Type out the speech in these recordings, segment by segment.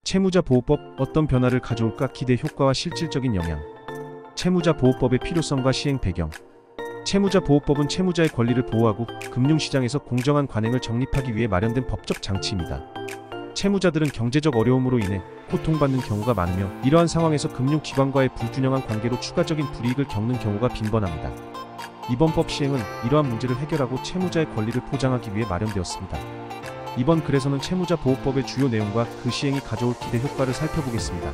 채무자보호법 어떤 변화를 가져올까? 기대 효과와 실질적인 영향. 채무자보호법의 필요성과 시행 배경. 채무자보호법은 채무자의 권리를 보호하고 금융시장에서 공정한 관행을 정립하기 위해 마련된 법적 장치입니다. 채무자들은 경제적 어려움으로 인해 고통받는 경우가 많으며 이러한 상황에서 금융기관과의 불균형한 관계로 추가적인 불이익을 겪는 경우가 빈번합니다. 이번 법 시행은 이러한 문제를 해결하고 채무자의 권리를 보장하기 위해 마련되었습니다. 이번 글에서는 채무자보호법의 주요 내용과 그 시행이 가져올 기대 효과를 살펴보겠습니다.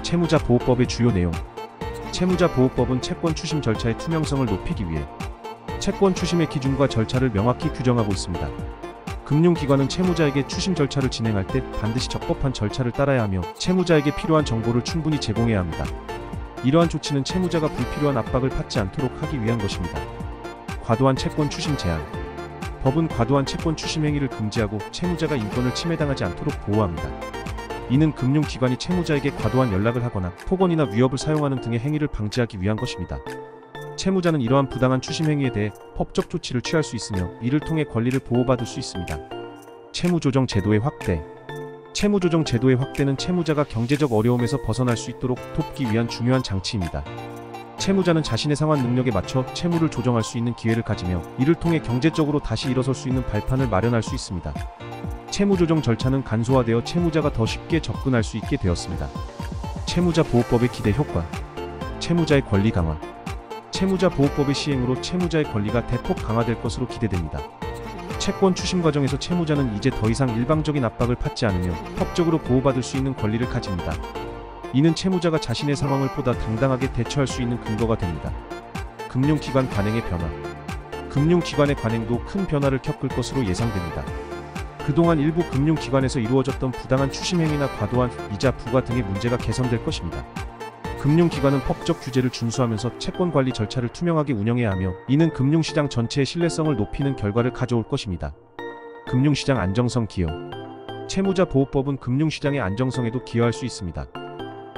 채무자보호법의 주요 내용. 채무자보호법은 채권 추심 절차의 투명성을 높이기 위해 채권 추심의 기준과 절차를 명확히 규정하고 있습니다. 금융기관은 채무자에게 추심 절차를 진행할 때 반드시 적법한 절차를 따라야 하며 채무자에게 필요한 정보를 충분히 제공해야 합니다. 이러한 조치는 채무자가 불필요한 압박을 받지 않도록 하기 위한 것입니다. 과도한 채권 추심 제한. 법은 과도한 채권 추심 행위를 금지하고 채무자가 인권을 침해당하지 않도록 보호합니다. 이는 금융기관이 채무자에게 과도한 연락을 하거나 폭언이나 위협을 사용하는 등의 행위를 방지하기 위한 것입니다. 채무자는 이러한 부당한 추심 행위에 대해 법적 조치를 취할 수 있으며 이를 통해 권리를 보호받을 수 있습니다. 채무조정 제도의 확대. 채무조정 제도의 확대는 채무자가 경제적 어려움에서 벗어날 수 있도록 돕기 위한 중요한 장치입니다. 채무자는 자신의 상환 능력에 맞춰 채무를 조정할 수 있는 기회를 가지며 이를 통해 경제적으로 다시 일어설 수 있는 발판을 마련할 수 있습니다. 채무조정 절차는 간소화되어 채무자가 더 쉽게 접근할 수 있게 되었습니다. 채무자보호법의 기대 효과. 채무자의 권리 강화. 채무자보호법의 시행으로 채무자의 권리가 대폭 강화될 것으로 기대됩니다. 채권 추심 과정에서 채무자는 이제 더 이상 일방적인 압박을 받지 않으며 법적으로 보호받을 수 있는 권리를 가집니다. 이는 채무자가 자신의 상황을 보다 당당하게 대처할 수 있는 근거가 됩니다. 금융기관 관행의 변화. 금융기관의 관행도 큰 변화를 겪을 것으로 예상됩니다. 그동안 일부 금융기관에서 이루어졌던 부당한 추심 행위나 과도한 이자 부과 등의 문제가 개선될 것입니다. 금융기관은 법적 규제를 준수하면서 채권관리 절차를 투명하게 운영해야 하며 이는 금융시장 전체의 신뢰성을 높이는 결과를 가져올 것입니다. 금융시장 안정성 기여. 채무자보호법은 금융시장의 안정성에도 기여할 수 있습니다.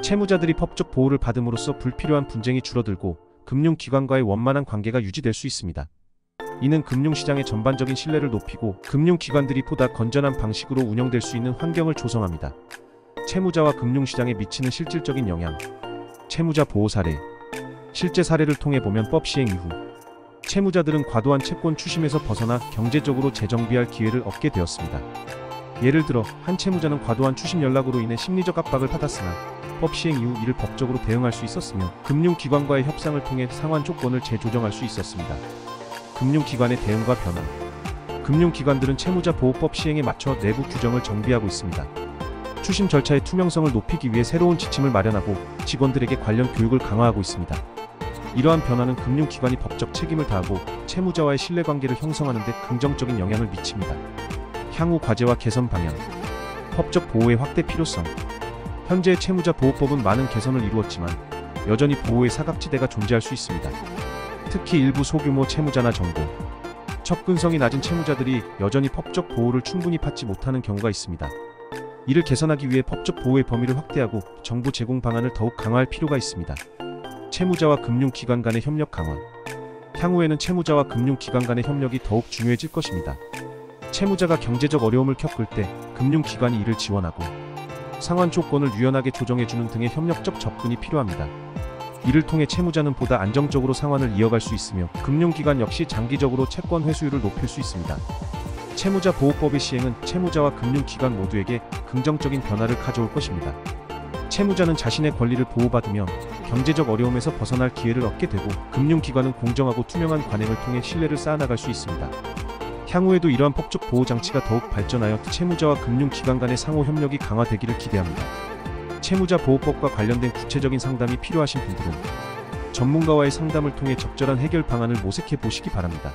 채무자들이 법적 보호를 받음으로써 불필요한 분쟁이 줄어들고 금융기관과의 원만한 관계가 유지될 수 있습니다. 이는 금융시장의 전반적인 신뢰를 높이고 금융기관들이 보다 건전한 방식으로 운영될 수 있는 환경을 조성합니다. 채무자와 금융시장에 미치는 실질적인 영향. 채무자 보호 사례. 실제 사례를 통해 보면 법 시행 이후 채무자들은 과도한 채권 추심에서 벗어나 경제적으로 재정비할 기회를 얻게 되었습니다. 예를 들어 한 채무자는 과도한 추심 연락으로 인해 심리적 압박을 받았으나 법 시행 이후 이를 법적으로 대응할 수 있었으며 금융기관과의 협상을 통해 상환 조건을 재조정할 수 있었습니다. 금융기관의 대응과 변화. 금융기관들은 채무자보호법 시행에 맞춰 내부 규정을 정비하고 있습니다. 추심 절차의 투명성을 높이기 위해 새로운 지침을 마련하고 직원들에게 관련 교육을 강화하고 있습니다. 이러한 변화는 금융기관이 법적 책임을 다하고 채무자와의 신뢰관계를 형성하는 데 긍정적인 영향을 미칩니다. 향후 과제와 개선 방향. 법적 보호의 확대 필요성. 현재의 채무자보호법은 많은 개선을 이루었지만 여전히 보호의 사각지대가 존재할 수 있습니다. 특히 일부 소규모 채무자나 정보, 접근성이 낮은 채무자들이 여전히 법적 보호를 충분히 받지 못하는 경우가 있습니다. 이를 개선하기 위해 법적 보호의 범위를 확대하고 정보 제공 방안을 더욱 강화할 필요가 있습니다. 채무자와 금융기관 간의 협력 강화. 향후에는 채무자와 금융기관 간의 협력이 더욱 중요해질 것입니다. 채무자가 경제적 어려움을 겪을 때 금융기관이 이를 지원하고 상환 조건을 유연하게 조정해주는 등의 협력적 접근이 필요합니다. 이를 통해 채무자는 보다 안정적으로 상환을 이어갈 수 있으며 금융기관 역시 장기적으로 채권 회수율을 높일 수 있습니다. 채무자보호법의 시행은 채무자와 금융기관 모두에게 긍정적인 변화를 가져올 것입니다. 채무자는 자신의 권리를 보호받으며 경제적 어려움에서 벗어날 기회를 얻게 되고 금융기관은 공정하고 투명한 관행을 통해 신뢰를 쌓아나갈 수 있습니다. 향후에도 이러한 법적 보호 장치가 더욱 발전하여 채무자와 금융기관 간의 상호 협력이 강화되기를 기대합니다. 채무자보호법과 관련된 구체적인 상담이 필요하신 분들은 전문가와의 상담을 통해 적절한 해결 방안을 모색해 보시기 바랍니다.